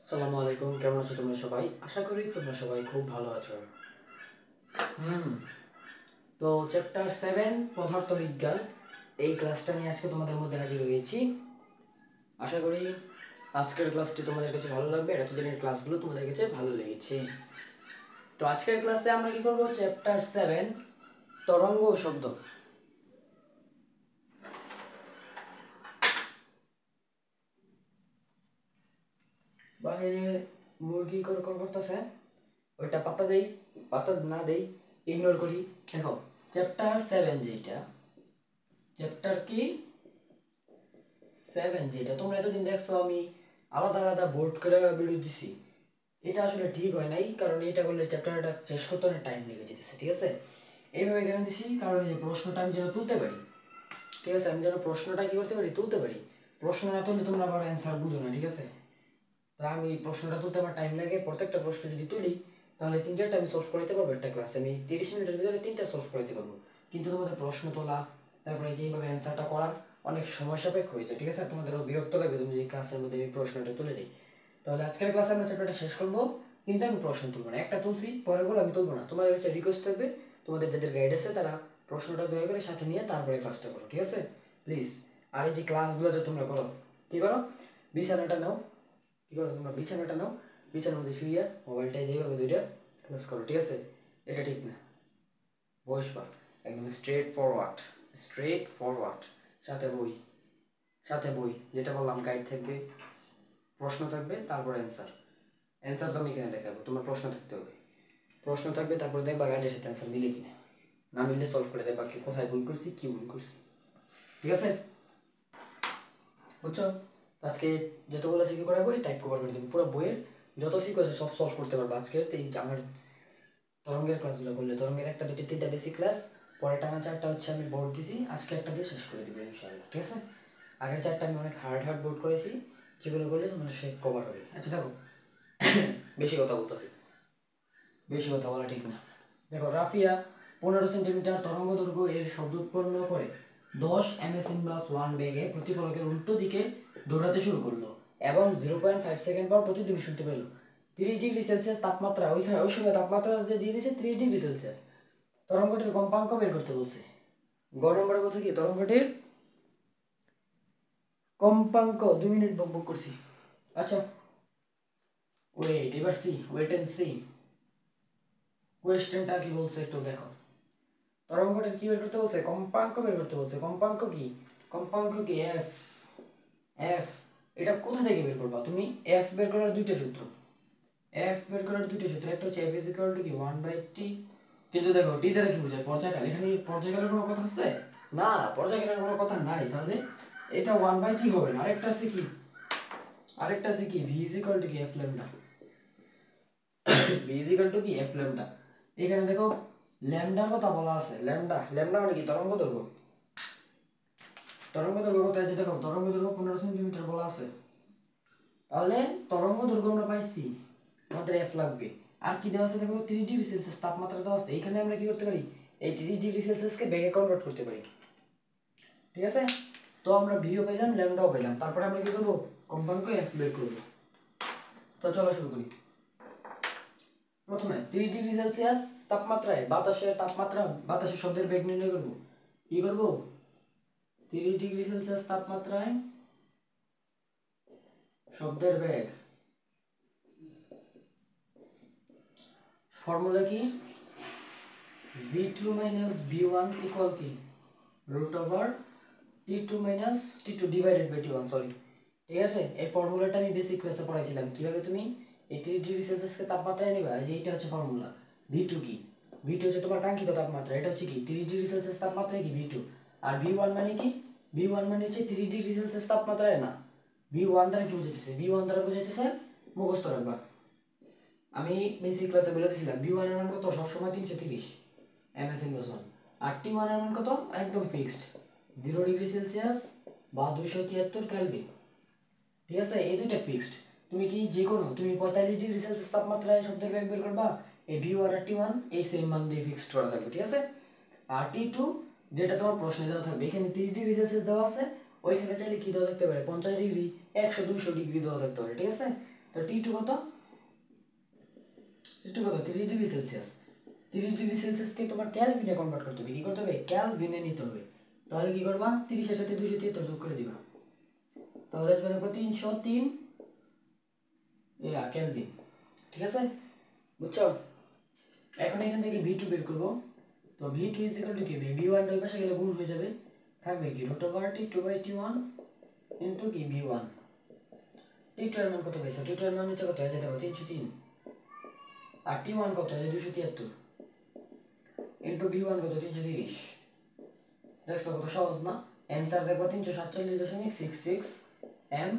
আসসালামু আলাইকুম, কেমন আছো তোমরা সবাই? আশা করি তোমরা সবাই খুব ভালো আছো। হুম তো চ্যাপ্টার 7 পদার্থবিজ্ঞান এই ক্লাসটা নিয়ে আজকে তোমাদের মধ্যে হাজির হয়েছি। আশা করি আজকের ক্লাসটি তোমাদের কাছে ভালো লাগবে। এতদিনের ক্লাসগুলো তোমাদের কাছে ভালো লেগেছে। তো আজকের ক্লাসে আমরা কি করব? চ্যাপ্টার 7 তরঙ্গ ও শব্দ। বাইরে মুরগি করতেছে, ওইটা পাতা দেই, পাতা না দেই, ইগনোর করি। দেখো চ্যাপ্টার 7 যেটা, চ্যাপ্টার কি 7 যেটা তোমরা এতদিন দেখছো আমি আলাদা আলাদা বোর্ড করে ভিডিও দিছি, এটা আসলে ঠিক হয় নাই। কারণ এটা করলে চ্যাপ্টারটা শেষ করতে অনেক টাইম লেগে যেতেছে। ঠিক আছে, এইভাবে কেন দিছি? কারণ এই যে প্রশ্নটা আমি যেন তুলতে পারি। ঠিক আছে, আমি যেন প্রশ্নটা কি করতে পারি, তুলতে পারি। প্রশ্ন না তুললে তোমরা আবার অ্যান্সার বুঝো না। ঠিক আছে, তা আমি প্রশ্নটা তুলতে আমার টাইম লাগে। প্রত্যেকটা প্রশ্ন যদি তুলি তাহলে 3-4টা আমি সলভ করতে পারবো। একটা ক্লাসে আমি 30 মিনিটের ভিতরে 3টা সলভ করতে পারবো। কিন্তু তোমাদের প্রশ্ন তোলা, তারপরে যেভাবে অ্যান্সারটা করা অনেক সময় সাপেক্ষ হয়েছে। ঠিক আছে, তোমাদেরও বিরক্ত লাগবে তুমি যদি ক্লাসের মধ্যে আমি প্রশ্নটা তুলে নিই। তাহলে আজকের ক্লাসে আমরা চ্যাপ্টারটা শেষ করবো, কিন্তু আমি প্রশ্ন তুলবো না। একটা তুলছি, পরেরগুলো আমি তুলবো না। তোমাদের কাছে রিকোয়েস্ট থাকবে, তোমাদের যাদের গাইড আছে তারা প্রশ্নটা দয়া করে সাথে নিয়ে তারপরে ক্লাসটা করো। ঠিক আছে প্লিজ। আর এই যে ক্লাসগুলো যে তোমরা করো, কী করো? বিছানাটা নাও, কী করো তোমরা? বিছানাটা নাও, বিছানার মধ্যে শুইয়া মোবাইলটা যেভাবে ধরে ক্লাস করো। ঠিক আছে, এটা ঠিক না। বসবা একদম স্ট্রেট ফরওয়ার্ড, স্ট্রেট ফরওয়ার্ড। সাথে বই, সাথে বই যেটা বললাম, গাইড থাকবে, প্রশ্ন থাকবে, তারপর অ্যান্সার। অ্যান্সার তো আমি এখানে দেখাবো, তোমার প্রশ্ন থাকতে হবে। প্রশ্ন থাকবে, তারপরে দেখবা গাইডের সাথে অ্যান্সার মিলে কিনা। না মিললে সলভ করে দেখবা কি কোথায় ভুল করছি, কি ভুল করছি। ঠিক আছে, বুঝছো? আজকে যতগুলো সিকি করাবো টাইপ কভার করে দেবো। পুরো বইয়ের যত সিক আছে সব সলভ করতে পারবো আজকে। এই যে আমার তরঙ্গের ক্লাসগুলো করলে, তরঙ্গের 1, 2, 3টা বেসিক ক্লাস, পরে টানা 4টা হচ্ছে আমি বোর্ড দিছি। আজকে একটা দিয়ে শেষ করে দেবো ইনশাআল্লাহ। ঠিক আছে, আগের 4টা আমি অনেক হার্ড হার্ড বোর্ড করেছি, যেগুলো করলে তোমার সে কভার হবে। আচ্ছা দেখো, বেশি কথা বলতেছি, বেশি কথা বলা ঠিক না। দেখো, রাফিয়া 15 সেন্টিমিটার তরঙ্গ দৈর্ঘ্য এর শব্দ উৎপন্ন করে 10 ms/1 বেগে প্রতিফলকের উল্টো দিকে দৌড়াতে শুরু করলো এবং 0.5 সেকেন্ড পর প্রতিধ্বনি শুনতে পেল। 30°C তাপমাত্রা, ওইখানে ওই সময় তাপমাত্রা যে দিয়ে দিয়েছে 30°C। তরঙ্গটির কম্পাঙ্ক বের করতে বলছে। গ নম্বরে বলছে কি, তরঙ্গটির কম্পাঙ্ক। 2 মিনিট বক বক করছি। আচ্ছা ওয়েট, এবার সি, ওয়েট এন্ড সি কোয়েশ্চেনটা কি বলছে একটু দেখো। তরঙ্গটির কি বের করতে বলছে? কম্পাঙ্ক বের করতে বলছে। কম্পাঙ্ক কি? কম্পাঙ্ক কি? এফ। এফ এটা কোথা থেকে বের করবা তুমি? এফ বের করার দুইটা সূত্র, এফ বের করার দুইটা সূত্র। একটা হচ্ছে এফ ইজ ইকুয়াল টু কি 1/t। কিন্তু দেখো টি দ্বারা কি বোঝায়? পর্যায়কাল। এখানে পর্যায়কালের কোনো কথা আছে না, পর্যায়কালের কোনো কথা নাই। তাহলে এটা 1/t হবে না। আরেকটা আছে কি, আরেকটা আছে কি ভি ইজ ইকুয়াল টু কি F lambda. V is equal to কি এফ ল্যামডা। এখানে দেখো ল্যামডার কথা বলা আছে। ল্যামডা, ল্যামডা মানে কি? তরঙ্গ দৈর্ঘ্য। তরঙ্গ দৈর্ঘ্য কত আছে দেখো, তরঙ্গ দৈর্ঘ্য 15 সেন্টিমিটার বলা আছে। তাহলে তরঙ্গ দৈর্ঘ্য আমরা পাইছি, আমাদের এফ লাগবে। আর কি দেওয়া আছে দেখো, 30°C তাপমাত্রা দেওয়া আছে। এইখানে আমরা কি করতে পারি? এই 30°C কে বেগে কনভার্ট করতে পারি। ঠিক আছে, তো আমরা ভিও পেলাম, ল্যামডাও পেলাম। তারপরে আমরা কি করবো? কম্পাঙ্ক এফ বের করবো। তো চলো শুরু করি। প্রথমে 30°C তাপমাত্রায় বাতাসের তাপমাত্রা, বাতাসের শব্দের বেগ নির্ণয় করবো। কি করবো? 30°C তাপমাত্রায় শব্দের বেগ। ফর্মুলা কি? v2 - v1 ইকুয়াল কি √t2 - t2 divided by t1। Sorry, ঠিক আছে। এই ফর্মুলাটা আমি বেসিক ক্লাসে পড়াইছিলাম কিভাবে তুমি এই 30°C কে তাপমাত্রায় নিবা। যে এটা হচ্ছে ফর্মুলা। v2 কি? v2 হচ্ছে তোমার কাঙ্ক্ষিত তাপমাত্রা। এটা হচ্ছে কি 30°C তাপমাত্রায় কি v2। আর v1 মানে কি? v1 মানে হচ্ছে 30°C তাপমাত্রায় না। v1 দ্বারা কি বোঝাইতেছে? v1 দ্বারা বোঝাইতেছে, মুখস্থ রাখবা। আমি বেসিক ক্লাসে বলে দিয়েছিলাম v1 এর মান কত? সবসময় 330 ms/1। আর t1 এর মান কত? একদম ফিক্সড 0°C বা 273 কেলভিন। ঠিক আছে, এই দুইটা ফিক্সড। তুমি কি যে কোনো, তুমি 45°C তাপমাত্রায় শব্দের বেগ বের করবা, এই v1 আর t1 এই সেম মান দিয়ে ফিক্সড করা থাকবে। ঠিক আছে, আর t2 যেটা তোমার প্রশ্নে দেওয়া থাকবে, এখানে 30°C দেওয়া আছে, ওইখানে চাইলে কি দেওয়া থাকতে পারে? 50°, 100, 200° দেওয়া থাকতে পারে। ঠিক আছে, তো T2 কত? T2 কত? 30 ডিগ্রি সেলসিয়াস। 30 ডিগ্রি সেলসিয়াসকে তোমার কেলভিনে কনভার্ট করতে হবে। কি করতে হবে? কেলভিনে নিতে হবে। তাহলে কি করবা? 30 এর সাথে 273 যোগ করে দিবা। তাহলে আসবে দেখো 303 কেলভিন। ঠিক আছে, বুঝছো? এখন এখান থেকে V2 বের করবো। তো V2 ইজ ইকুয়াল টু কি? V1 ওই পাশে গেলে গুণ হয়ে যাবে, থাকবে কি √T2/T1 ইনটু কি V1। T2 এর মান কত পাইছো? T2 এর মান হচ্ছে কত? এই যে দেখো 303, আর T1 কত? এই যে 273 ইনটু V1 কত? 330। দেখছো কত সহজ না? অ্যানসার দেখো 347.66 m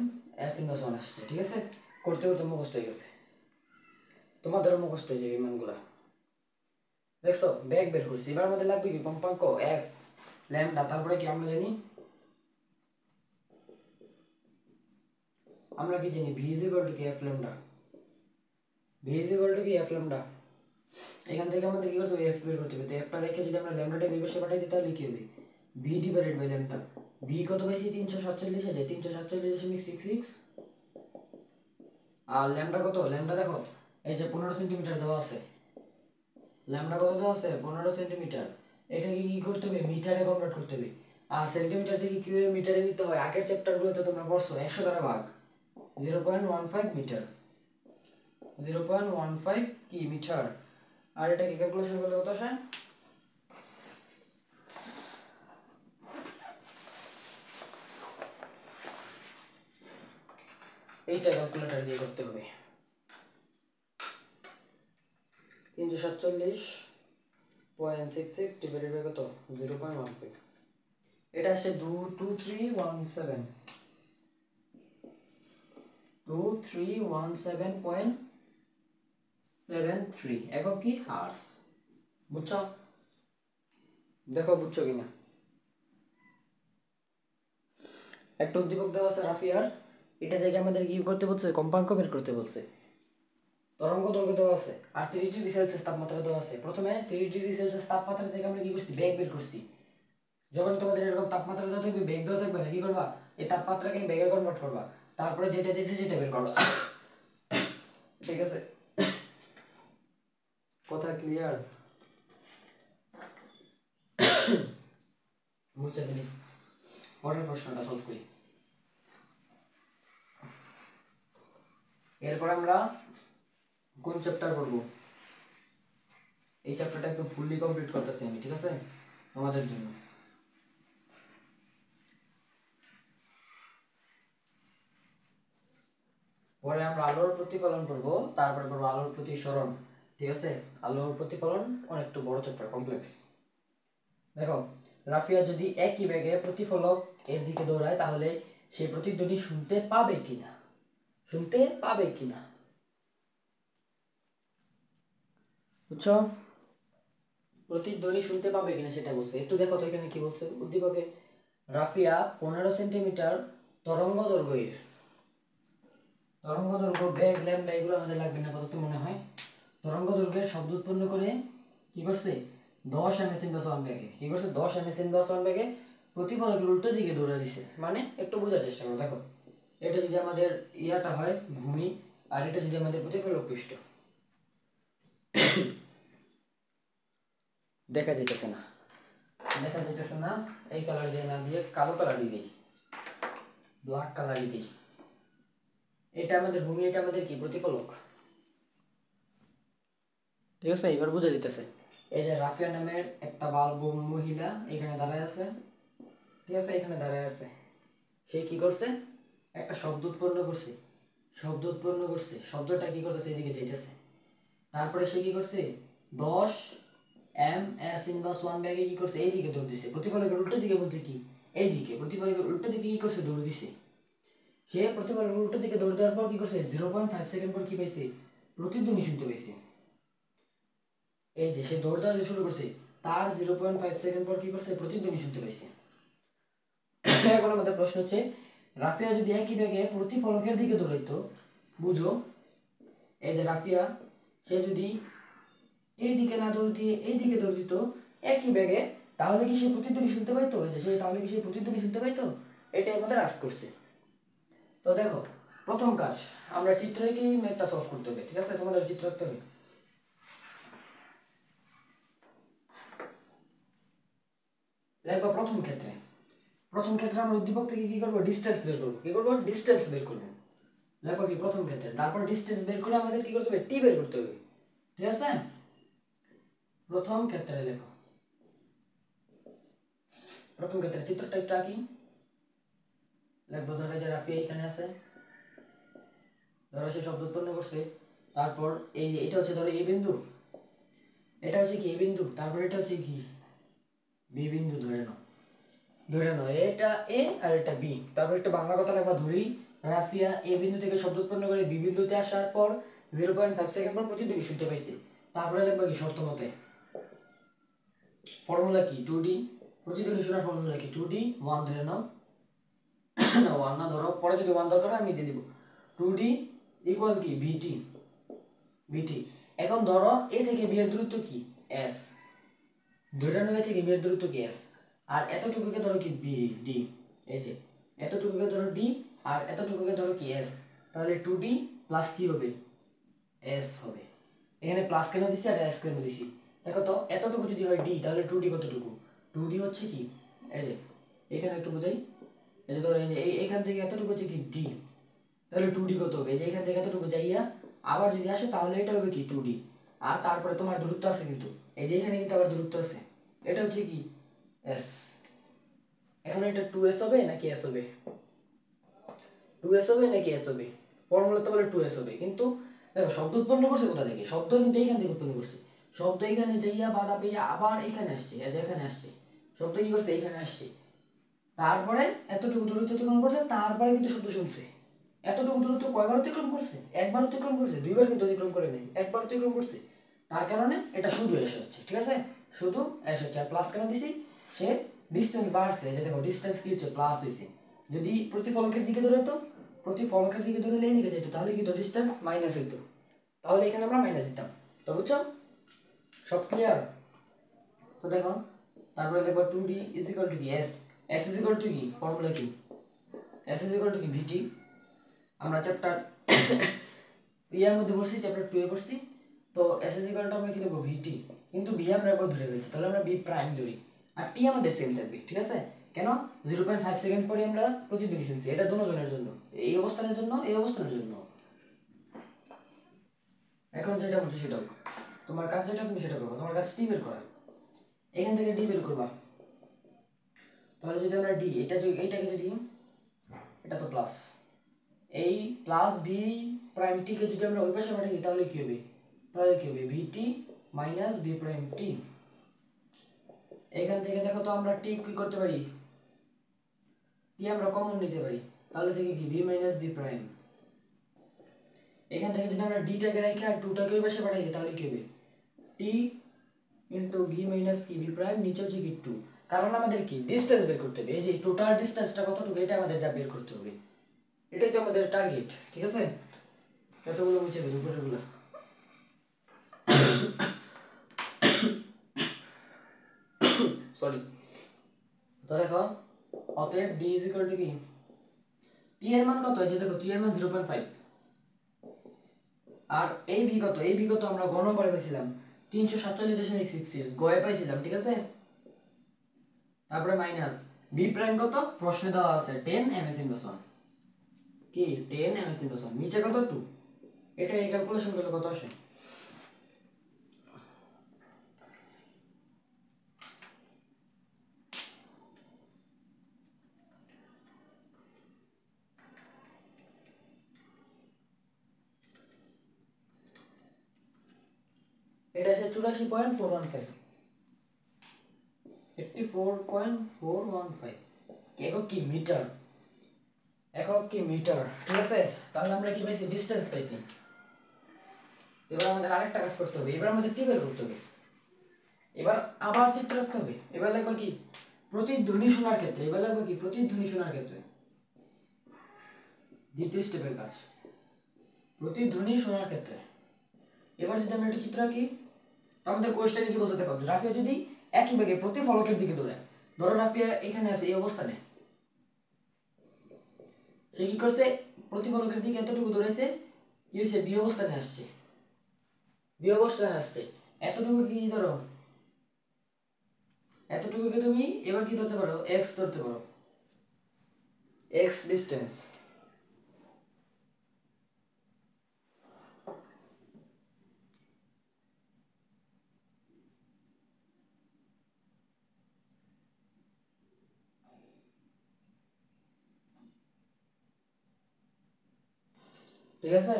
s ইনভার্স 1 আসছে। ঠিক আছে, করতে করতে মুখস্থ হয়ে গেছে, তোমাদেরও মুখস্থ হয়ে যাবে এই মানগুলা। দেখছো ব্যাগ বের করছি। এবার আমাদের লাগবে কি? কম্পাঙ্ক f ল্যামডা। তারপরে কি আমরা জানি? আমরা কি জানি? v is equal to কি? f lambda. v is equal to কি? f lambda. এখান থেকে আমাদের কি করতে হবে? f বের করতে হবে। তো f টা রেখে যদি আমরা ল্যামডাটা এই পাশে পাঠাই দিই তাহলে কি হবে? v divided by lambda. v কত পাইছি? 347 আছে, 347.66। আর ল্যামডা কত? ল্যামডা দেখো এই যে 15 সেন্টিমিটার দেওয়া আছে। ল্যামডা কত দেওয়া আছে? 15 সেন্টিমিটার। এটাকে কি করতে হবে? মিটারে কনভার্ট করতে হবে। আর সেন্টিমিটার থেকে কিভাবে মিটারে নিতে হয় আগের চ্যাপ্টারগুলোতে তোমরা পড়ছো। 100 দ্বারা ভাগ, 0.15 মিটার। 0.15 কি মিটার। আর এটাকে ক্যালকুলেশন করলে কত আসে? এইটা ক্যালকুলেটর দিয়ে করতে হবে। 347.66 ডিভাইডেড বাই কত? 0.15। এটা আসছে 2317.73 একক কি? হার্স। বুঝছো? দেখো বুঝছো কিনা। একটা উদ্দীপক দেওয়া আছে রাফিয়ার। এটা থেকে আমাদের কি করতে বলছে? কম্পাঙ্ক বের করতে বলছে। তরঙ্গ দৈর্ঘ্য দেওয়া আছে আর 30 ডিগ্রি সেলসিয়াস তাপমাত্রা দেওয়া আছে। প্রথমে 30 ডিগ্রি সেলসিয়াস তাপমাত্রা থেকে আমরা কি করছি? বেগ বের করছি। যখন তোমাদের এরকম তাপমাত্রা দেওয়া থাকবে, বেগ দেওয়া থাকবে না, কি করবা? এই তাপমাত্রাকে বেগে কনভার্ট করবা, তারপরে যেটা দিয়েছে সেটা বের করবা। ঠিক আছে, কথা ক্লিয়ার? বুঝতে পেরেছি। পরের প্রশ্নটা সলভ করি। এরপর আমরা কোন চ্যাপ্টার পড়বো? এই চ্যাপ্টারটা একদম ফুললি কমপ্লিট করতেছি আমি। ঠিক আছে, আমাদের জন্য। পরে আমরা আলোর প্রতিফলন পড়বো, তারপরে পড়বো আলোর প্রতিসরণ। ঠিক আছে, আলোর প্রতিফলন অনেকটা বড় চ্যাপ্টার, কমপ্লেক্স। দেখো, রাফিয়া যদি একই বেগে প্রতিফলক এর দিকে দৌড়ায় তাহলে সে প্রতিধ্বনি শুনতে পাবে কিনা? শুনতে পাবে কিনা? বুঝছো? প্রতিধ্বনি শুনতে পাবে কিনা সেটা বলছে। একটু দেখো তো এখানে কি বলছে উদ্দীপকে। রাফিয়া 15 সেন্টিমিটার তরঙ্গ দৈর্ঘ্যের, তরঙ্গ দৈর্ঘ্য, বেগ, ল্যামডা এগুলো আমাদের লাগবে না কত মনে হয়। তরঙ্গ দৈর্ঘ্যের শব্দ উৎপন্ন করে কি করছে? 10 ms/1 বেগে। কি করছে? 10 ms/1 বেগে প্রতিফলকের উল্টো দিকে দৌড়া দিছে। মানে একটু বোঝার চেষ্টা করো। দেখো, এটা যদি আমাদের ইয়াটা হয় ভূমি, আর এটা যদি আমাদের প্রতিফলক পৃষ্ঠ, দেখা যেতেছে না, দেখা যেতেছে না। এই কালার দিয়ে না দিয়ে কালো কালারই দিই, ব্ল্যাক কালারই দিই। এটা আমাদের ভূমি, এটা আমাদের কি? প্রতিফলক। ঠিক আছে, এবার বুঝে যেতেছে। এই যে রাফিয়া নামের একটা বালব মহিলা এখানে দাঁড়ায় আছে। ঠিক আছে, এখানে দাঁড়ায় আছে। সে কি করছে? একটা শব্দ উৎপন্ন করছে। শব্দ উৎপন্ন করছে, শব্দটা কি করতেছে? এদিকে যেতেছে। তারপরে সে কি করছে? 10 ms/1 ব্যাগে কি করছে? এইদিকে দৌড় দিছে। প্রতিফলকের উল্টো দিকে বলতে কি? এইদিকে। প্রতিফলকের উল্টো দিকে কি করছে? দৌড় দিছে। সে প্রতিফলকের উল্টো দিকে দৌড় দেওয়ার পর কি করছে? 0.5 সেকেন্ড পর কি পাইছে? প্রতিধ্বনি শুনতে পাইছে। এই যে সে দৌড় দেওয়া যে শুরু করছে, তার 0.5 সেকেন্ড পর কি করছে? প্রতিধ্বনি শুনতে পাইছে। এখন আমাদের প্রশ্ন হচ্ছে, রাফিয়া যদি একই ব্যাগে প্রতিফলকের দিকে দৌড়াইতো, বুঝো, এই যে রাফিয়া, সে যদি এই দিকে না দৌড় দিয়ে এই দিকে দৌড় দিত একই ব্যাগে, তাহলে কি সে প্রতিধ্বনি শুনতে পাইতো? যে সে তাহলে কি সে প্রতিধ্বনি শুনতে পাইতো? এটাই আমাদের আজ করছে। তো দেখো, প্রথম কাজ আমরা চিত্র এঁকেই ম্যাথটা সলভ করতে হবে, ঠিক আছে? তোমাদের চিত্র আঁকতে হবে। দেখো প্রথম ক্ষেত্রে আমরা উদ্দীপক থেকে কি করবো, ডিসটেন্স বের করবো। কি করবো, ডিসটেন্স বের করবো। দেখো কি প্রথম ক্ষেত্রে, তারপর ডিসটেন্স বের করে আমাদের কি করতে হবে, টি বের করতে হবে, ঠিক আছে? প্রথম ক্ষেত্রে লেখো, প্রথম ক্ষেত্রে চিত্রটা একটু আঁকি। লিখবো ধরো যে রাফিয়া এখানে আছে, ধরো সে শব্দ উৎপন্ন করছে। তারপর এই যে এটা হচ্ছে ধরো এ বিন্দু, এটা হচ্ছে কি এ বিন্দু, তারপর এটা হচ্ছে কি বি বিন্দু, ধরে নাও এটা এ আর এটা বি। তারপর একটু বাংলা কথা লেখা, ধরি রাফিয়া এ বিন্দু থেকে শব্দ উৎপন্ন করে বি বিন্দুতে আসার পর 0.5 সেকেন্ড পর প্রতিধ্বনি শুনতে পাইছে। তারপরে লিখবা কি শর্ত মতে, ফর্মুলা কি 2D, প্রতিধ্বনি শোনার ফর্মুলা কি 2D 1 ধরে নাও, না 1 না, ধরো পরে যদি 1 দরকার হয় আমি দিয়ে দিব। 2D ইকুয়াল কি বিটি। এখন ধরো এ থেকে বি এর দূরত্ব কি s, ধরে নাও এ থেকে বি এর দূরত্ব কি s, আর এতটুকুকে ধরো কি বি ডি, এই যে এতটুকুকে ধরো ডি আর এতটুকুকে ধরো কি s, তাহলে 2D প্লাস কি হবে s হবে। এখানে প্লাস কেন দিছি আর s কেন দিছি, দেখো তো এতটুকু যদি হয় d তাহলে 2D কতটুকু, 2D হচ্ছে কি এই যে এখানে একটু বোঝাই, এই যে ধরো এই যে এইখান থেকে এতটুকু হচ্ছে কি d, তাহলে 2D কত হবে, এই যে এখান থেকে এতটুকু যাইয়া আবার যদি আসে তাহলে এটা হবে কি 2D। আর তারপরে তোমার দূরত্ব আছে কিন্তু, এই যে এখানে কিন্তু আবার দূরত্ব আছে, এটা হচ্ছে কি s। এখন এটা 2s হবে নাকি s হবে, 2s হবে নাকি s হবে, ফর্মুলা তো বলে 2s হবে, কিন্তু দেখো শব্দ উৎপন্ন করছে কোথা থেকে, শব্দ কিন্তু এইখান থেকে উৎপন্ন করছে, শব্দ এখানে যাইয়া বাধা পেয়ে আবার এখানে আসছে, এই যে এখানে আসছে, শব্দ কি করছে এখানে আসছে, তারপরে এতটুকু দূরত্ব অতিক্রম করছে, তারপরে কিন্তু শব্দ শুনছে। এতটুকু দূরত্ব কয়বার অতিক্রম করছে, একবার অতিক্রম করছে, দুইবার কিন্তু অতিক্রম করে নেই, একবার অতিক্রম করছে, তার কারণে এটা শুধু এস হচ্ছে, ঠিক আছে? শুধু এস হচ্ছে। আর প্লাস কেন দিছি, সে ডিস্টেন্স বাড়ছে, যে দেখো ডিস্টেন্স কি হচ্ছে প্লাস হয়েছে, যদি প্রতিফলকের দিকে ধরে তো প্রতিফলকের দিকে ধরে এই দিকে যেত তাহলে কিন্তু ডিস্টেন্স মাইনাস হইতো, তাহলে এখানে আমরা মাইনাস দিতাম। তো বুঝছো, সব ক্লিয়ার? তো দেখো তারপরে লিখবো 2D ইজ ইকুয়াল টু কি s, s is equal to কি, ফর্মুলা কি s ইজ ইকুয়াল টু কি vt। আমরা চ্যাপ্টার ইয়ার মধ্যে পড়ছি, চ্যাপ্টার 2 এ পড়ছি। তো s ইজ ইকুয়াল টু আমরা কি লিখবো vt, কিন্তু v আমরা একবার ধরে ফেলছি, তাহলে আমরা v প্রাইম ধরি, আর t আমাদের সেম থাকবে, ঠিক আছে? কেন, 0.5 সেকেন্ড পরে আমরা প্রতিধ্বনি শুনছি, এটা দুজনের জন্য, এই অবস্থানের জন্য এই অবস্থানের জন্য। এখন যেটা বলছি সেটা তোমার কাজ, যেটা তুমি সেটা করবে, তোমার কাজ টি বের করা, এখান থেকে ডি বের করবা। তাহলে যদি আমরা ডি এইটাকে যদি, এটা তো প্লাস, এই প্লাস ভি প্রাইম টি কে যদি আমরা ওই পাশে পাঠাই দিই তাহলে কি হবে, ভিটি মাইনাস ভি প্রাইম টি। এখান থেকে দেখো তো আমরা টি কি করতে পারি, টি আমরা কমন নিতে পারি, তাহলে থেকে কি ভি মাইনাস ভি প্রাইম। এখান থেকে যদি আমরা ডিটাকে রেখে আর টুটাকে ওই পাশে পাঠাই দিই তাহলে কি হবে, টি ইন্টু ভি মাইনাস কি ভি প্রাইম, নিচে হচ্ছে কি 2, কারণ আমাদের কি ডিসটেন্স বের করতে হবে, এই যে টোটাল ডিসটেন্সটা কতটুকু এটা আমাদের যা বের করতে হবে, এটাই তো আমাদের টার্গেট, ঠিক আছে? এতগুলো মুছে দিই উপরেরগুলো। সরি। তো দেখো অতএব d ইজ ইকুয়াল টু কি, t এর মান কত, এই যে দেখো t এর মান 0.5, আর এই v কত আমরা গ নম্বরে পেয়েছিলাম 347.66 গয়ে পাইছিলাম, ঠিক আছে? তারপরে মাইনাস b প্রাইম কত প্রশ্নে দেওয়া আছে 10 ms ইনভার্স 1, কি 10 ms ইনভার্স 1, নিচে কত 2, এটা এই ক্যালকুলেশন করলে কত আসে, এটা আসে 84.415, 84.415 একক কি মিটার, একক কি মিটার, ঠিক আছে? তাহলে আমরা কি পাইছি, ডিসটেন্স পাইছি। এবার আমাদের আরেকটা কাজ করতে হবে, এবার আমাদের কি বের করতে হবে, এবার আবার চিত্র রাখতে হবে। এবার লিখবা কি প্রতিধ্বনি শোনার ক্ষেত্রে, এবার লিখবা কি প্রতিধ্বনি শোনার ক্ষেত্রে, দ্বিতীয় স্টেপের কাজ প্রতিধ্বনি শোনার ক্ষেত্রে। এবার যদি আমরা একটা চিত্র আঁকি, তো আমাদের কোয়েশ্চেনে কি বলতে, দেখো রাফিয়া যদি একই বেগে প্রতিফলকের দিকে দৌড়ায়, ধরো রাফিয়া এখানে আছে এই অবস্থানে, সে কি করছে, প্রতিফলকের দিকে এতটুকু ধরেছে, কি হয়েছে, বি অবস্থানে আসছে, বি অবস্থানে আসছে। এতটুকু কি ধরো, এতটুকুকে তুমি এবার কি ধরতে পারো, এক্স ধরতে পারো, এক্স ডিস্টেন্স। ঠিক আছে,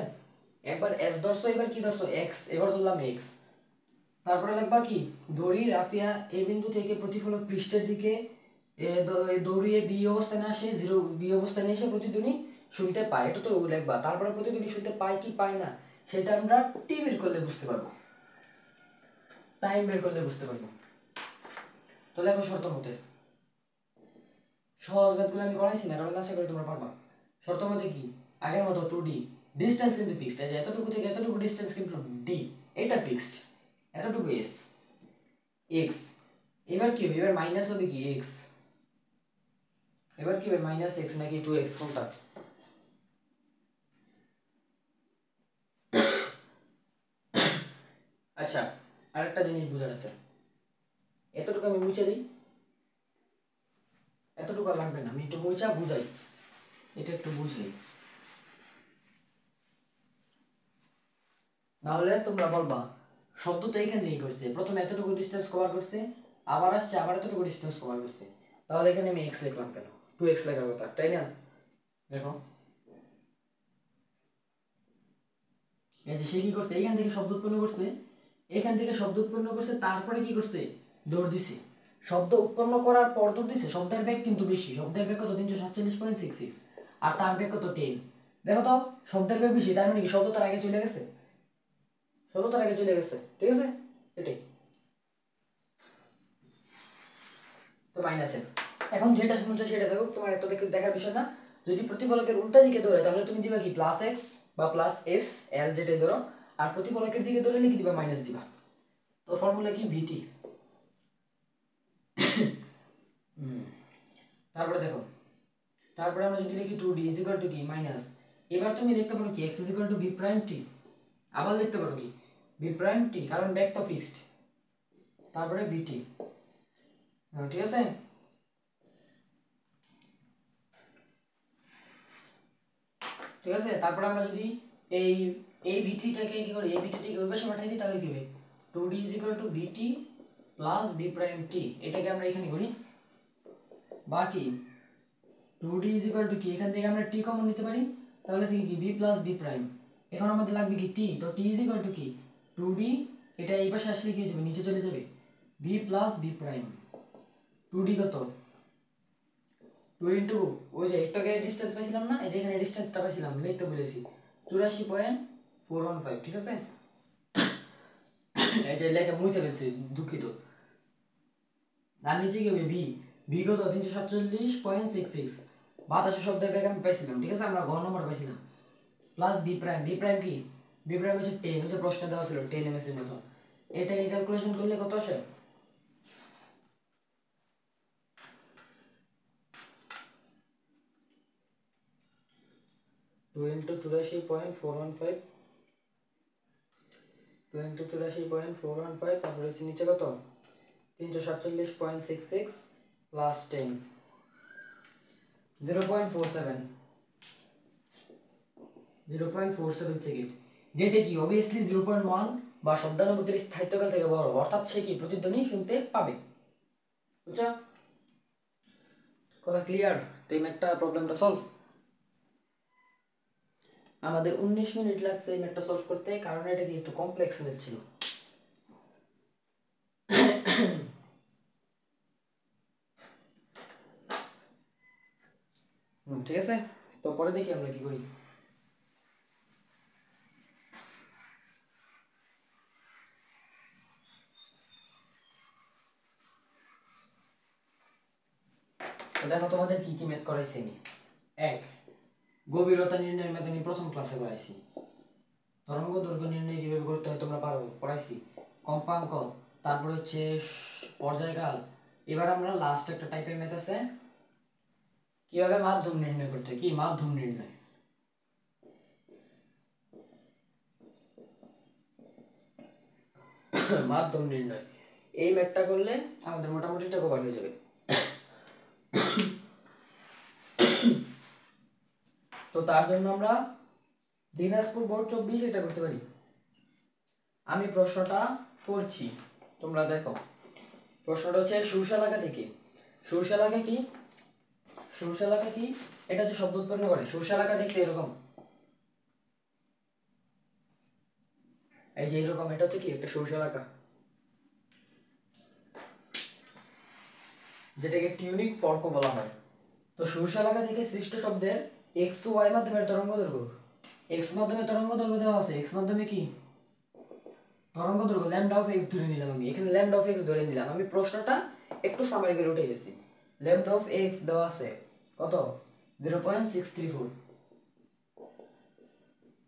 একবার এস ধরছো, এবার কি ধরছো, এক্স, এবার ধরলাম এক্স। তারপরে লিখবা কি, দড়ি রাফিয়া এই বিন্দু থেকে প্রতিফলক পৃষ্ঠের দিকে দৌড়িয়ে বি অবস্থানে আসে, জিরো বি অবস্থানে এসে প্রতিধ্বনি শুনতে পায়, এটা তো লিখবা। তারপরে প্রতিধ্বনি শুনতে পায় কি পায় না সেটা আমরা টি বের করলে বুঝতে পারবো, টাইম বের করলে বুঝতে পারবো। তো লেখো শর্ত মতে, সহজ ম্যাথগুলো আমি করাইছি না, কারণ আশা করি তোমরা পারবা। শর্ত মতে কি, আগের মতো 2D, ডিসটেন্স কিন্তু ফিক্সড, এই যে এতটুকু থেকে এতটুকু ডিসটেন্স কিন্তু ডি, এটা ফিক্সড, এতটুকু এস, এক্স। এবার কি হবে, এবার মাইনাস হবে কি এক্স, এবার কি হবে মাইনাস এক্স নাকি 2x কোনটা? আচ্ছা, আরেকটা জিনিস বুঝার আছে, এতটুকু আমি মুছে দিই, এতটুকু আর লাগবে না, আমি একটু মুছা বুঝাই, এটা একটু বুঝাই, নাহলে তোমরা বলবা শব্দ তো এখান থেকে করছে, প্রথমে এতটুকু ডিস্টেন্স কভার করছে, আবার আসছে আবার এতটুকু ডিস্টেন্স কভার করছে, তাহলে এখানে আমি এক্স লিখলাম কেন, 2x লেখার কথা, তাই না? দেখো এই যে সে কি করছে, এইখান থেকে শব্দ উৎপন্ন করছে, এখান থেকে শব্দ উৎপন্ন করছে, তারপরে কি করছে, দৌড় দিছে, শব্দ উৎপন্ন করার পর দৌড় দিছে, শব্দের বেগ কিন্তু বেশি, শব্দের বেগ কত 347.66, আর তার বেগ কত 10। দেখো তো শব্দের বেগ বেশি, তার মানে কি শব্দ তার আগে চলে গেছে, শব্দ তার আগে চলে গেছে, ঠিক আছে, এটাই তো মাইনাস এফ। এখন যেটা শুনছো সেটা থাকুক, তোমার এত দেখার বিষয় না। যদি প্রতিফলকের উল্টা দিকে ধরে তাহলে তুমি দিবা কি প্লাস এক্স বা প্লাস এস, এল যেটাই ধরো, আর প্রতিফলকের দিকে ধরে লিখে দিবা মাইনাস দিবা। তো ফর্মুলা কি, ভিটি। তারপরে দেখো, তারপরে আমরা যদি লিখি 2d ইজ ইকুয়াল টু কি মাইনাস, এবার তুমি লিখতে পারো কি x is equal to V prime T, আবার লিখতে পারো কি ভি প্রাইম টি, কারণ ব্যাক তো ফিক্সড, তারপরে ভিটি। ঠিক আছে, ঠিক আছে। তারপরে আমরা যদি এই এই ভিটিটাকে কি করি, এই ভিটিটাকে ওই পাশে পাঠাই দিই, তাহলে কি হবে 2d is equal to VT plus V prime T, এটাকে আমরা এখানে করি, বাকি 2d ইজ ইকুয়াল টু কি, এখান থেকে আমরা টি কমন নিতে পারি, তাহলে থেকে কি ভি প্লাস ভি প্রাইম, এখন আমাদের লাগবে কি টি, তো টি ইজ ইকুয়াল টু কি 2d, এটা এই পাশে আসলে কি হয়ে যাবে, নিচে চলে যাবে, V plus V prime, 2d কত 2 ইন্টু ওই যে একটু আগে ডিস্টেন্স পাইছিলাম না, এই যে এখানে ডিস্টেন্সটা পাইছিলাম, লিখতে বলেছি 84.415, ঠিক আছে, এটা লেখা মুছে ফেলছি, দুঃখিত। আর নিচে কি হবে ভি, ভি কত 347.66, বাতাসের শব্দের বেগ আমি পাইছিলাম, ঠিক আছে, আমরা ঘ নম্বর পাইছিলাম, plus V prime, V prime কি, ভি প্রাইম হচ্ছে 10, হচ্ছে প্রশ্ন দেওয়া ছিল 10 এমএস এর মতো, এটাকে ক্যালকুলেশন করলে কত আসে, 2 ইন্টু 84.415, 2 ইন্টু 84.415, তারপরে হচ্ছে নিচে কত 347.66 প্লাস 10, 0.47, 0.47 সেকেন্ড, যেটা কি অবভিয়াসলি 0.1 বা শব্দানুভূতির স্থায়িত্বকাল থেকে বড়, অর্থাৎ সে কি প্রতিধ্বনি শুনতে পাবে, বুঝছো, কথা ক্লিয়ার? তো এই ম্যাথটা প্রবলেমটা সলভ, আমাদের 19 মিনিট লাগছে এই ম্যাথটা সলভ করতে, কারণ এটা কি একটু কমপ্লেক্স ম্যাথ ছিল। ঠিক আছে, তো পরে দেখি আমরা কি করি। তো দেখো তোমাদের কি কি ম্যাথ করাইছি আমি, এক, গভীরতা নির্ণয়ের ম্যাথ আমি প্রথম ক্লাসে করাইছি, তরঙ্গ দৈর্ঘ্য নির্ণয় কিভাবে করতে হয় তোমরা পারো, পড়াইছি, কম্পাঙ্ক, তারপরে হচ্ছে পর্যায়কাল। এবার আমরা লাস্ট একটা টাইপের ম্যাথ আছে, কিভাবে মাধ্যম নির্ণয় করতে হয়, কি মাধ্যম নির্ণয়। মাধ্যম নির্ণয় এই ম্যাথটা করলে আমাদের মোটামুটি এটা কভার হয়ে যাবে। তো তার জন্য আমরা দিনাজপুর বোর্ড 24 এটা করতে পারি। আমি প্রশ্নটা পড়ছি, তোমরা দেখো। প্রশ্নটা হচ্ছে সূর্য এলাকা থেকে, সূর্য এলাকা কি, সূর্য এলাকা কি, এটা হচ্ছে শব্দ উৎপন্ন করে। সূর্য এলাকা দেখতে এরকম, এই যে এরকম, এটা হচ্ছে কি একটা সূর্য এলাকা, যেটাকে টিউনিক ফর্ক বলা হয়। তো সূর্য এলাকা থেকে সৃষ্ট শব্দের এক্স ও ওয়াই মাধ্যমের তরঙ্গ দৈর্ঘ্য, এক্স মাধ্যমে তরঙ্গ দৈর্ঘ্য দেওয়া আছে, এক্স মাধ্যমে কি তরঙ্গ দৈর্ঘ্য ল্যামডা অফ এক্স ধরে নিলাম। আমি এখানে ল্যামডা অফ এক্স ধরে নিলাম। আমি প্রশ্নটা একটু সামারি করে উঠে গেছি। ল্যামডা অফ এক্স দেওয়া আছে কত, 0.634।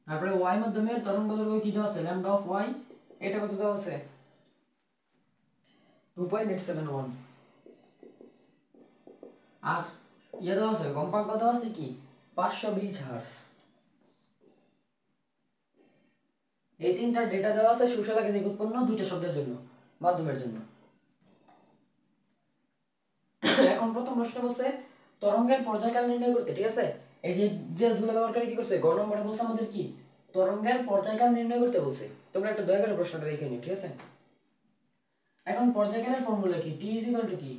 তারপরে ওয়াই মাধ্যমের তরঙ্গ দৈর্ঘ্য কি দেওয়া আছে, ল্যামডা অফ ওয়াই, এটা কত দেওয়া আছে, 2.871। আর ইয়ে দেওয়া আছে, কম্পাঙ্ক দেওয়া আছে কি 520 হার্টজ। এই তিনটা ডেটা দেওয়া আছে সূর্য এলাকা থেকে উৎপন্ন দুইটা শব্দের জন্য, মাধ্যমের জন্য। এখন প্রথম প্রশ্ন বলছে তরঙ্গের পর্যায়কাল নির্ণয় করতে, ঠিক আছে। এই যে ডিটেইলসগুলো ব্যবহার করে কি করছে, গ নম্বরে বলছে আমাদের কি তরঙ্গের পর্যায়কাল নির্ণয় করতে বলছে। তোমরা একটু দয়া করে প্রশ্নটা দেখে নিও, ঠিক আছে। এখন পর্যায়কালের ফর্মুলা কি, টি ইজ ইকুয়াল টু কি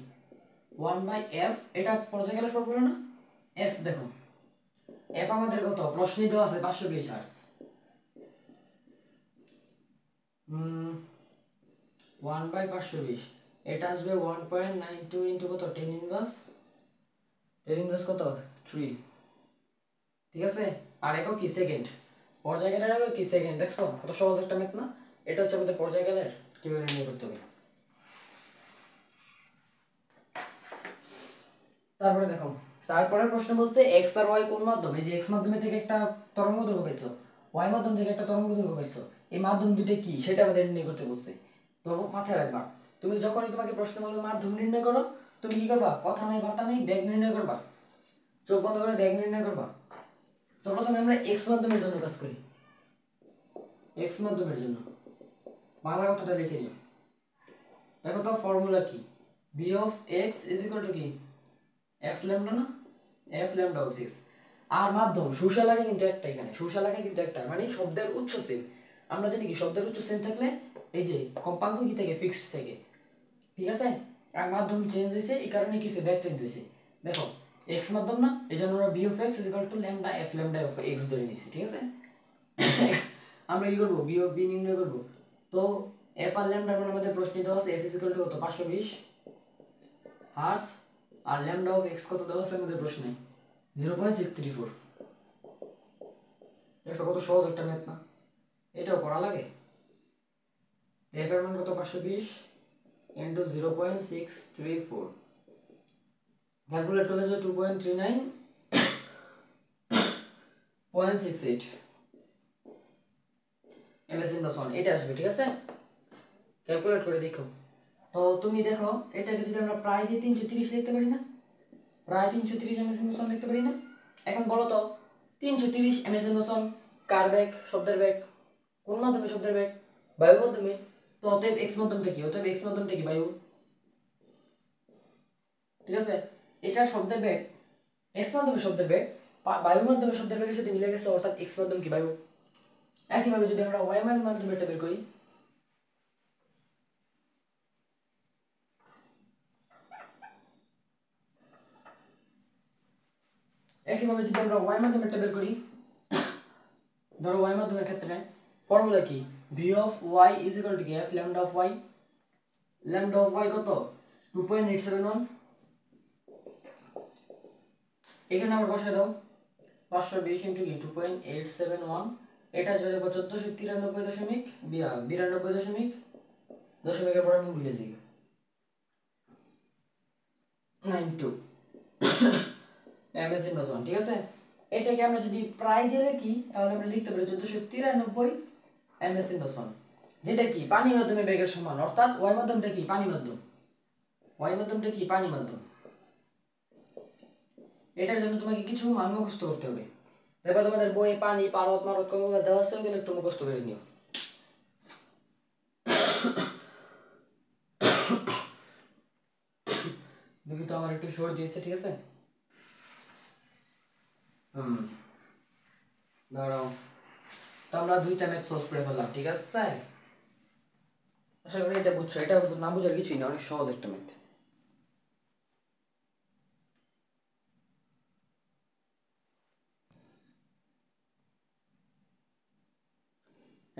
1/f, এটা পর্যায়কালের ফর্মুলা না। এফ দেখো, এফ আমাদের কত প্রশ্নে দেওয়া আছে 520 হার্টজ। 1/520, এটা আসবে 1.92 ইন্টু কত 10 ইনভার্স, 10 ইনভার্স কত 3, ঠিক আছে। আর একক কি সেকেন্ড, পর্যায়কালের একক কি সেকেন্ড। দেখছো কত সহজ একটা ম্যাথ না। এটা হচ্ছে আমাদের পর্যায়কালের কিভাবে নির্ণয় করতে হবে। তারপরে দেখো, তারপরে প্রশ্ন বলছে এক্স আর ওয়াই কোন মাধ্যম, এই যে এক্স মাধ্যমে থেকে একটা তরঙ্গ দৈর্ঘ্য পাইছো, ওয়াই মাধ্যম থেকে একটা তরঙ্গ দৈর্ঘ্য পাইছো, এই মাধ্যম দুটো কি সেটা আমাদের নির্ণয় করতে বলছে। তো মাথায় রাখবা, তুমি যখনই তোমাকে প্রশ্ন বলবে মাধ্যম নির্ণয় করো, তুমি কি করবা, কথা নাই বার্তা নেই, বেগ নির্ণয় করবা, চোখ বন্ধ করে বেগ নির্ণয় করবা। তো প্রথমে আমরা এক্স মাধ্যমের জন্য কাজ করি, এক্স মাধ্যমের জন্য বাংলা কথাটা লিখে নিও। দেখো তো ফর্মুলা কি, B of X is equal to কি এফ ল্যামডা না, এফ ল্যামডা অফ এক্স। আর মাধ্যম সূর্য এলাকা কিন্তু একটা, এখানে সূর্য এলাকা কিন্তু একটা, মানে শব্দের উচ্চ সেম। আমরা জানি কি শব্দের উচ্চ সেম থাকলে এই যে কম্পাঙ্ক কি থাকে ফিক্সড থাকে, ঠিক আছে। আর মাধ্যম চেঞ্জ হয়েছে এই কারণে কিছু ব্যাক চেঞ্জ হয়েছে। দেখো এক্স মাধ্যম না, এই জন্য আমরা B of X is equal to lambda F lambda of X ধরে নিয়েছি, ঠিক আছে। আমরা কি করবো, বি অফ বি নির্ণয় করবো। তো এফ আর ল্যামডার মানে আমাদের প্রশ্ন দেওয়া আছে এফ ইজ ইকুয়াল টু কত 520 হার্স, আর ল্যামডা অফ এক্স কত দেওয়া আছে আমাদের প্রশ্নে 0.634। দেখছো কত সহজ একটা ম্যাথ না, এটাও করা লাগে। এফ এর মান কত 520 ইন্টু 0.634, ক্যালকুলেট করলে যে 2.39.68 এমএস ইন দশন এটা আসবে, ঠিক আছে। ক্যালকুলেট করে দেখো। তো তুমি দেখো এটাকে যদি আমরা প্রায় দিয়ে 330 লিখতে পারি না, প্রায় 330 এমএস ইন দশন লিখতে পারি না। এখন বলো তো 330 এমএস ইন দশন কার বেগ, শব্দের বেগ, কোন মাধ্যমে শব্দের বেগ, বায়ুর মাধ্যমে। তো অতএব এক্স মাধ্যমটা কি, অতএব এক্স মাধ্যমটা কি বায়ু, ঠিক আছে। এটা শব্দের বেগ, এক্স মাধ্যমে শব্দের বেগ বায়ুর মাধ্যমে শব্দের বেগের সাথে মিলে গেছে, অর্থাৎ এক্স মাধ্যম কি বায়ু। একইভাবে যদি আমরা ওয়াই মাধ্যমে এটা বের করি, একইভাবে যদি আমরা ওয়াই মাধ্যমে এটা বের করি, ধরো ওয়াই মাধ্যমের ক্ষেত্রে ফর্মুলা কি, V of Y is equal to কি F lambda of Y, lambda of Y কত 2.871। এখানে আবার বসে দাও 520 ইন্টু কি 2.871, এটা আসবে দেখো 1493.92 দশমিকের পর আমি ভুলে যাই 92 এমএস ইন দশমিক, ঠিক আছে। এটাকে আমরা যদি প্রায় দিয়ে লিখি তাহলে আমরা লিখতে পারি 1493 এমএস ইন দশমিক, যেটা কি পানি মাধ্যমে বেগের সমান, অর্থাৎ ওয়াই মাধ্যমটা কি পানি মাধ্যম, ওয়াই মাধ্যমটা কি পানি মাধ্যম। এটার জন্য তোমাকে কিছু মান মুখস্থ করতে হবে। দেখো তোমাদের বইয়ে পানি, পারদ, মারদ কতগুলো দেওয়া আছে, ওগুলো একটু মুখস্থ করে নিও। দেখি তো আমার একটু সর্দি দিয়েছে, ঠিক আছে। দাঁড়াও, তো আমরা 2টা ম্যাথ সলভ করে ফেললাম, ঠিক আছে। তাই আশা করি এটা বুঝছো। এটা না বুঝার কিছুই না, অনেক সহজ একটা ম্যাথ।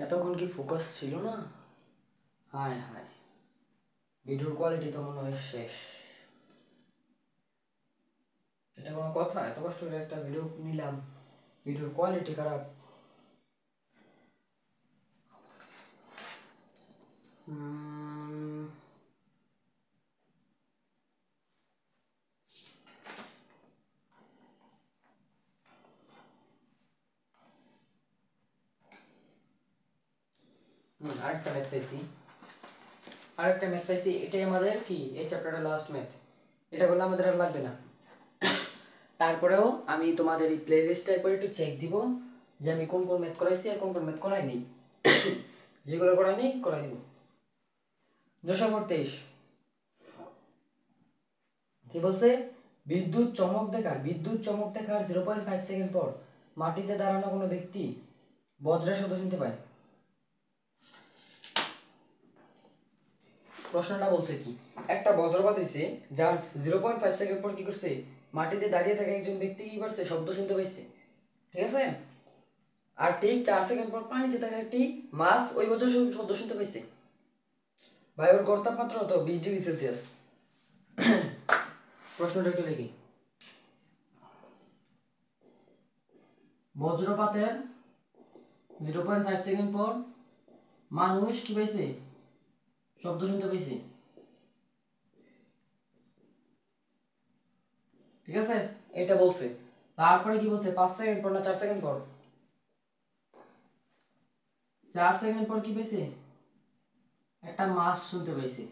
এতক্ষণ কি ফোকাস ছিল না? হায় হায়, ভিডিওর কোয়ালিটি তো মনে হয় শেষ। এটা কোনো কথা? এত কষ্ট করে একটা ভিডিও নিলাম, ভিডিওর কোয়ালিটি খারাপ। আরেকটা ম্যাথ পাইছি, এটাই আমাদের কি এই চ্যাপ্টারের লাস্ট ম্যাথ। এটা করলে আমাদের আর লাগবে না। তারপরেও আমি তোমাদের এই প্লে লিস্টটা একবার একটু চেক দিব যে আমি কোন কোন ম্যাথ করাইছি আর কোন কোন ম্যাথ করাইনি। যেগুলো করাই নেই করাই দিব। 223 কি বলছে? বিদ্যুৎ চমক দেখার 0.5 সেকেন্ড পর মাটিতে দাঁড়ানো কোনো ব্যক্তি বজ্রের শব্দ শুনতে পায়। প্রশ্নটা বলছে কি, একটা বজ্রপাত হয়েছে, যার 0.5 সেকেন্ড পর কি করছে, মাটিতে দাঁড়িয়ে থাকা একজন ব্যক্তি কি করছে, শব্দ শুনতে পাইছে, ঠিক আছে। আর ঠিক 4 সেকেন্ড পর পানিতে থাকা একটি মাছ ওই বজ্রের শব্দ শুনতে পাইছে। বায়ুর গড় তাপমাত্রা হতো 20 ডিগ্রি সেলসিয়াস। প্রশ্নটা একটু লিখি। বজ্রপাতের 0.5 সেকেন্ড পর মানুষ কি পাইছে, শব্দ শুনতে পাইছে, ঠিক আছে। এটা বলছে। তারপরে কি বলছে, 5 সেকেন্ড পর না 4 সেকেন্ড পর, 4 সেকেন্ড পর কি পাইছে, একটা মাছ শুনতে পাইছে।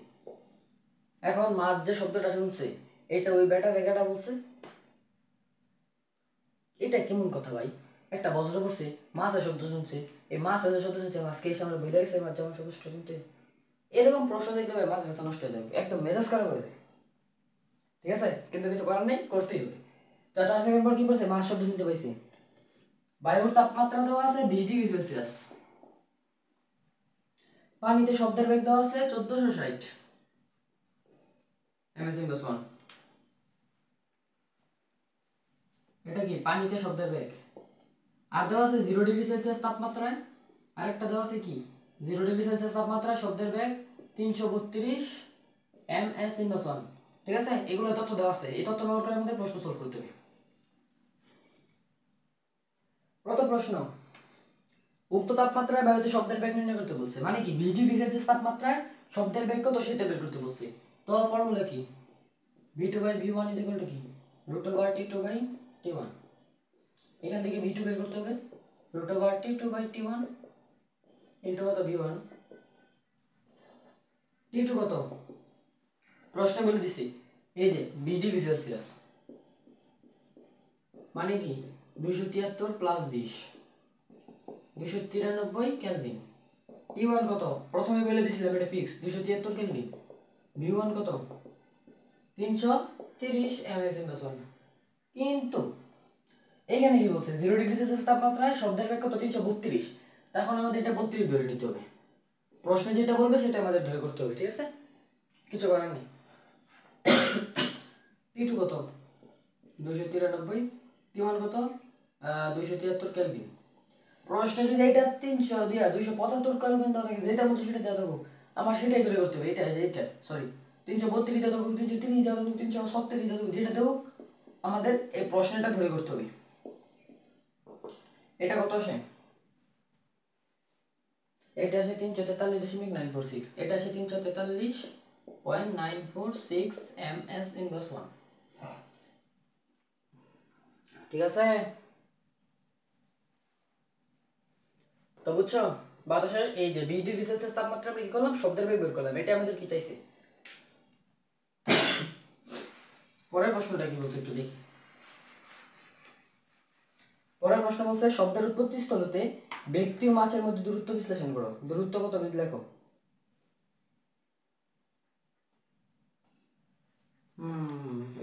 এখন মাছ যে শব্দটা শুনছে, এটা ওই বেটা রেখাটা বলছে। এটা কেমন কথা ভাই? একটা বজ্র পড়ছে, মাছের শব্দ শুনছে, এই মাছ যে শব্দ শুনছে, মাছকে এসে আমরা বইলে গেছে মাছ যেমন শব্দ শুনতে। এরকম প্রশ্ন দেখলে ভাই মাছ যাতে নষ্ট হয়ে যাবে, একদম মেজাজ খারাপ হয়ে যায়, ঠিক আছে। কিন্তু কিছু করার নেই, করতেই হবে। তা 4 সেকেন্ড পর কি করছে, মাছ শব্দ শুনতে পাইছে। বায়ুর তাপমাত্রা দেওয়া আছে 20 ডিগ্রি সেলসিয়াস। পানিতে শব্দের বেগ দেওয়া আছে 1460 ms/1। এটা কি পানিতে শব্দের বেগ। আর দেওয়া আছে 0 ডিগ্রি সেলসিয়াস তাপমাত্রায়, আরেকটা দেওয়া আছে কি 0 ডিগ্রি সেলসিয়াস তাপমাত্রায় শব্দের বেগ 332 ms/1, ঠিক আছে। এগুলো তথ্য দেওয়া আছে, এই তথ্য ব্যবহার করে আমাদের প্রশ্ন সলভ করতে হবে। প্রথম প্রশ্ন, উক্ত তাপমাত্রায় বায়ুতে শব্দের বেগ নির্ণয় করতে বলছে, মানে কি 20 ডিগ্রি সেলসিয়াস তাপমাত্রায় শব্দের বেগ কত সেটা বের করতে বলছে। তো ফর্মুলা কি, v2/v1 = কি √t2/t1। এখান থেকে v2 বের করতে হবে, √t2/t1 ইনটু কত v1, t2 কত প্রশ্নে বলে দিছি, এই যে 20 ডিগ্রি সেলসিয়াস, মানে কি 273 + 20 293 কেলভিন। T1 কত প্রথমে বলে দিছিলাম, এটা ফিক্স 273 কেলভিন। V1 কত 330 ms/1। কিন্তু এখানে কি বলছে 0 ডিগ্রি সেলসিয়াস তাপমাত্রায় শব্দের বেগ কত 332, তখন আমাদের এটা 32 ধরে নিতে হবে। প্রশ্নে যেটা বলবে সেটা আমাদের ধরে করতে হবে, ঠিক আছে, কিছু করার নেই। T2 কত 293, T1 কত 273 কেলভিন। প্রশ্নে যদি এটা 300 দিয়া 275 কেলভিন দেওয়া থাকে, যেটা বলছে সেটা দেওয়া থাকো, আমার সেটাই ধরে করতে হবে। এটা সরি 332 দেওয়া থাকুক, 330 দেওয়া থাকুক, 370 দেওয়া থাকুক, যেটা দেবো আমাদের এই প্রশ্নটা ধরে করতে হবে। এটা কত আসে, এটা আসে 343.946, এটা আসে 343.946 ms/1, ঠিক আছে। তো বুঝছো, বাতাসের এই যে 20 ডিগ্রি সেলসিয়াস তাপমাত্রা আমরা কি করলাম, শব্দের বেগ বের করলাম, এটা আমাদের কি চাইছে। পরের প্রশ্নটা কি বলছে একটু দেখি। পরের প্রশ্ন বলছে শব্দের উৎপত্তি স্থল হতে ব্যক্তি ও মাছের মধ্যে দূরত্ব বিশ্লেষণ করো। দূরত্ব কত লেখো।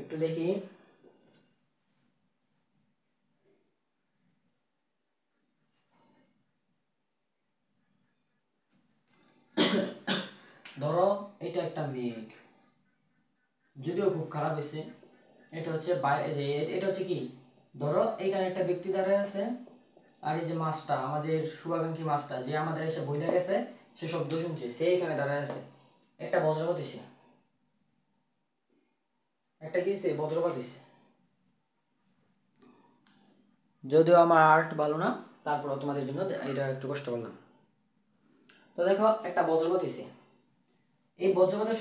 একটু দেখি। ধরো এটা একটা মেঘ, যদিও খুব খারাপ হয়েছে। এটা হচ্ছে এটা হচ্ছে কি, ধরো এখানে একটা ব্যক্তি দাঁড়ায় আছে, আর এই যে মাছটা, আমাদের শুভাকাঙ্ক্ষী মাছটা যে আমাদের এসে বইতে গেছে, সে শব্দ শুনছে, সে এখানে দাঁড়ায় আছে। একটা বজ্রপাত হয়েছে, একটা কি হয়েছে, বজ্রপাত হয়েছে। যদিও আমার আর্ট ভালো না, তারপর তোমাদের জন্য এটা একটু কষ্ট করলাম। তো দেখো একটা বজ্রপাত হয়েছে, এই বজ্রপাতের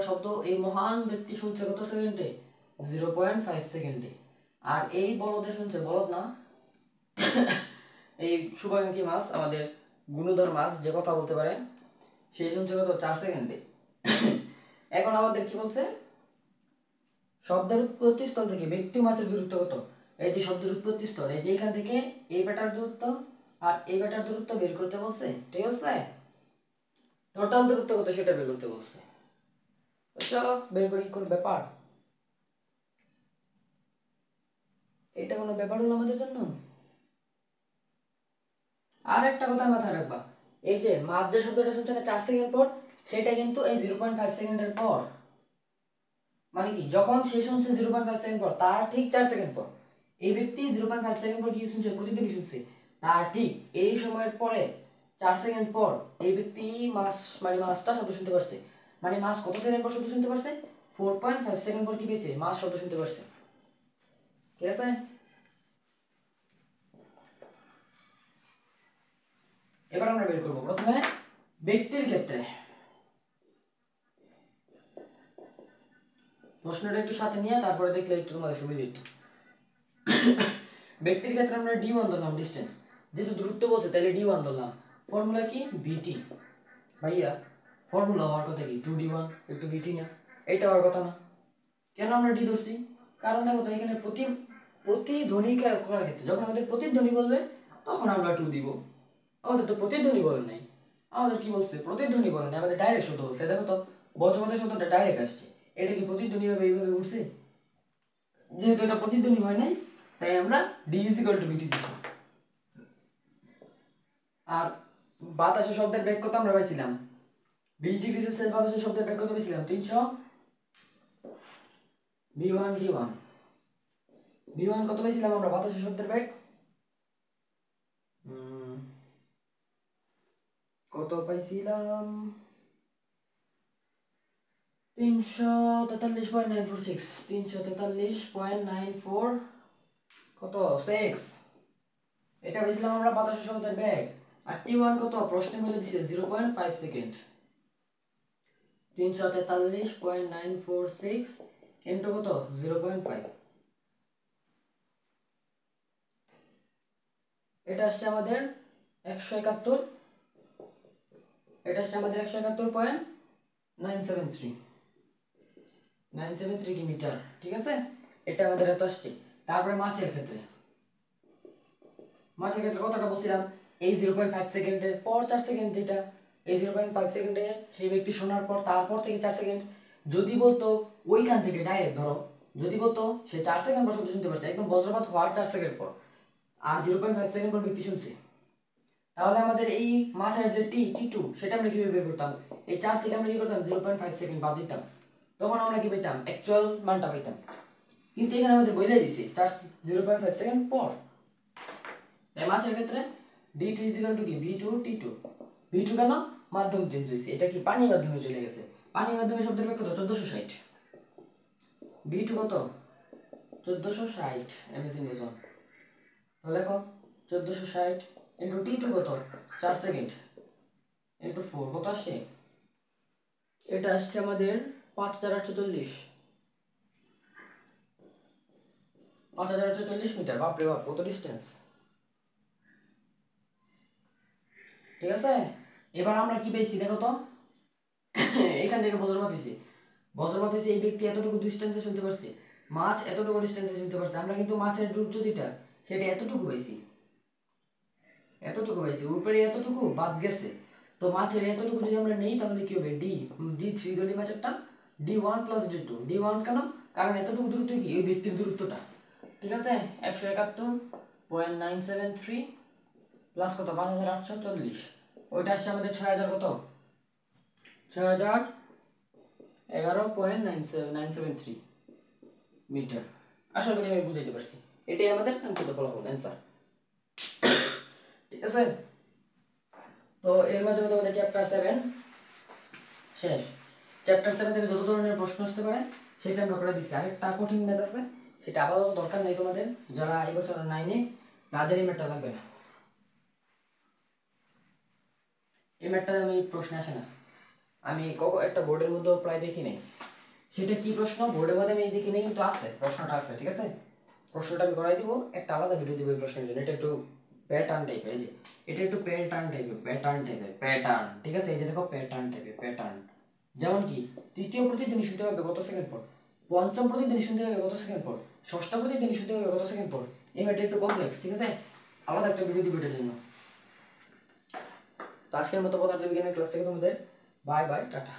শব্দ এই মহান ব্যক্তি শুনছে কত সেকেন্ডে, 0.5 সেকেন্ডে। আর এই বলদে শুনছে, বলদ না, এই শুভাকাঙ্ক্ষী মাছ, আমাদের গুণধর মাছ যে কথা বলতে পারে, সে শুনছে কত, 4 সেকেন্ডে। এখন আমাদের কি বলছে, শব্দের উৎপত্তি স্থল থেকে ব্যক্তি মাছের দূরত্ব কত। এই যে শব্দের উৎপত্তি স্থল, এই যে এখান থেকে এই বেটার দূরত্ব আর এই বেটার দূরত্ব বের করতে বলছে, ঠিক আছে। টোটাল দূরত্ব কত সেটা বের করতে বলছে। চলো বের করি, কোন ব্যাপার, এটা কোনো ব্যাপার হলো আমাদের জন্য। আর একটা কথা মাথায় রাখবা, এই যে মাছ যে শব্দটা শুনছে না 4 সেকেন্ড পর, সেটা কিন্তু এই 0.5 সেকেন্ডের পর। মানে কি, যখন সে শুনছে 0.5 সেকেন্ড পর, তার ঠিক 4 সেকেন্ড পর এই ব্যক্তি 0.5 সেকেন্ড পর কি শুনছে, প্রতিদিনই শুনছে, তার ঠিক এই সময়ের পরে 4 সেকেন্ড পর এই ব্যক্তি মাছ, মানে মাছটা শব্দ শুনতে পারছে। মানে মাছ কত সেকেন্ড পর শব্দ শুনতে পারছে, 4.5 সেকেন্ড পর কি পেয়েছে, মাছ শব্দ শুনতে পারছে, ঠিক আছে। এবার আমরা বের করবো প্রথমে ব্যক্তির ক্ষেত্রে। প্রশ্নটা একটু সাথে নিয়ে তারপরে দেখলে একটু তোমাদের সুবিধা হতো। ব্যক্তির ক্ষেত্রে আমরা d1 ধরলাম, ডিস্টেন্স, যেহেতু দূরত্ব বলছে তাহলে d1 ধরলাম। ফর্মুলা কি, vt। ভাইয়া ফর্মুলা হওয়ার কথা কি 2d1, একটু vt না, এটা হওয়ার কথা না। কেন আমরা d ধরছি, কারণ দেখো তো এখানে প্রতিধ্বনি করার ক্ষেত্রে যখন আমাদের প্রতিধ্বনি বলবে তখন আমরা 2 দিব। আমাদের তো প্রতিধ্বনি বলে নাই, আমাদের কি বলছে, প্রতিধ্বনি বলে নাই, আমাদের ডাইরেক্ট শব্দ বলছে। দেখো তো বজ্রপাতের শব্দটা ডাইরেক্ট আসছে, এটা কি প্রতিধ্বনি ভাবে এইভাবে উঠছে, যেহেতু এটা প্রতিধ্বনি হয় নাই তাই আমরা d = vt দিছি। আর বাতাসের শব্দের বেগ কত আমরা পাইছিলাম, 20 ডিগ্রি সেলসিয়াস বাতাসের শব্দের বেগ কত পেয়েছিলাম, 300 v1 d1। v1 কত পেয়েছিলাম আমরা বাতাসের শব্দের বেগ, কত পাইছিলাম, 343.946, 343.94 কত 6, এটা পেয়েছিলাম আমরা বাতাসের শব্দের বেগ। আর t1 কত প্রশ্নে বলে দিছে 0.5 সেকেন্ড, 343.946 ইনটু কত 0.5, এটা আসছে আমাদের 171, এটা আসছে আমাদের 171.973 কি মিটার, ঠিক আছে। এটা আমাদের এত আসছে। তারপরে মাছের ক্ষেত্রে কতটা বলছিলাম, এই 0.5 সেকেন্ডের পর 4 সেকেন্ড, যেটা এই 0.5 সেকেন্ডে সেই ব্যক্তি শোনার পর তারপর থেকে 4 সেকেন্ড। যদি বলতো ওইখান থেকে ডাইরেক্ট ধরো, যদি বলতো সে 4 সেকেন্ড পর শব্দ শুনতে পারছে, একদম বজ্রপাত হওয়ার 4 সেকেন্ড পর, আর 0.5 সেকেন্ড পর ব্যক্তি শুনছে, তাহলে আমাদের এই মাছের যে টি2 সেটা আমরা কিভাবে বের করতাম, এই 4 থেকে আমরা কি করতাম 0.5 সেকেন্ড বাদ দিতাম, তখন আমরা কি পেতাম, অ্যাকচুয়াল মানটা পেতাম। কিন্তু এখানে আমাদের বলে দিয়েছে 0.5 সেকেন্ড পর। তাই মাছের ক্ষেত্রে d2 = কি v2 t2। v2 কেন, মাধ্যম চেঞ্জ হয়েছে, এটা কি পানির মাধ্যমে চলে গেছে, পানির মাধ্যমে শব্দের বেগ কত 1460, v2 কত 1460 এমএসি নিউটন। তো দেখো 1460 ইনটু t2 কত 4 সেকেন্ড ইনটু 4 কত আসছে, এটা আসছে আমাদের 5840, 5840 মিটার। বাপরে বাপ, কত ডিস্টেন্স, ঠিক আছে। এবার আমরা কি পেয়েছি দেখো তো, এখান থেকে বজ্রপাত হয়েছে, এই ব্যক্তি এতটুকু ডিস্টেন্সে শুনতে পারছে, মাছ এতটুকু ডিস্টেন্সে শুনতে পারছে। আমরা কিন্তু মাছের দূরত্ব যেটা সেটা এতটুকু পাইছি উপরে এতটুকু বাদ গেছে। তো মাছের এতটুকু যদি আমরা নেই তাহলে কি হবে, D3 ধরি মাছেরটা, D1 প্লাস D2। D1 কেন, কারণ এতটুকু দূরত্ব কি এই ভিত্তির দূরত্বটা, ঠিক আছে। 171.973 প্লাস কত 5840, ওইটা আসছে আমাদের 6000 কত 6011.973 মিটার। আশা করি আমি বুঝাইতে পারছি, এটাই আমাদের কাঙ্ক্ষিত ফলাফল অ্যান্সার, ঠিক আছে। তো এর মাধ্যমে তোমাদের চ্যাপ্টার 7 শেষ। চ্যাপ্টার 7 থেকে যত ধরনের প্রশ্ন আসতে পারে সেটা আমরা করে দিচ্ছি। আরেকটা কঠিন ম্যাথ আছে, সেটা আপাতত দরকার নেই তোমাদের, যারা এই বছর 9-এ তাদের এই ম্যাথটা লাগবে না। এই ম্যাথটা আমি প্রশ্ন আসে না, আমি একটা বোর্ডের মধ্যে প্রায় দেখি নাই, সেটা কি প্রশ্ন বোর্ডের মধ্যে আমি দেখি নেই, কিন্তু আছে, প্রশ্নটা আছে, ঠিক আছে। প্রশ্নটা আমি করাই দিব, একটা আলাদা ভিডিও দিব এই প্রশ্নের জন্য। এটা একটু প্যাটার্ন টাইপের, এই যে এটা একটু প্যাটার্ন, ঠিক আছে। এই যে দেখো প্যাটার্ন, যেমন কি তৃতীয় প্রতিদিন শুনতে পাবে কত সেকেন্ড পর, পঞ্চম প্রতিদিন শুনতে পাবে কত সেকেন্ড পর, ষষ্ঠ প্রতিদিন শুনতে পাবে কত সেকেন্ড পর। এই ম্যাথটা একটু কমপ্লেক্স, ঠিক আছে, আলাদা একটা ভিডিও দিব এটার জন্য। তো আজকের মতো পদার্থ বিজ্ঞানের ক্লাস থেকে তোমাদের বাই বাই, টাটা।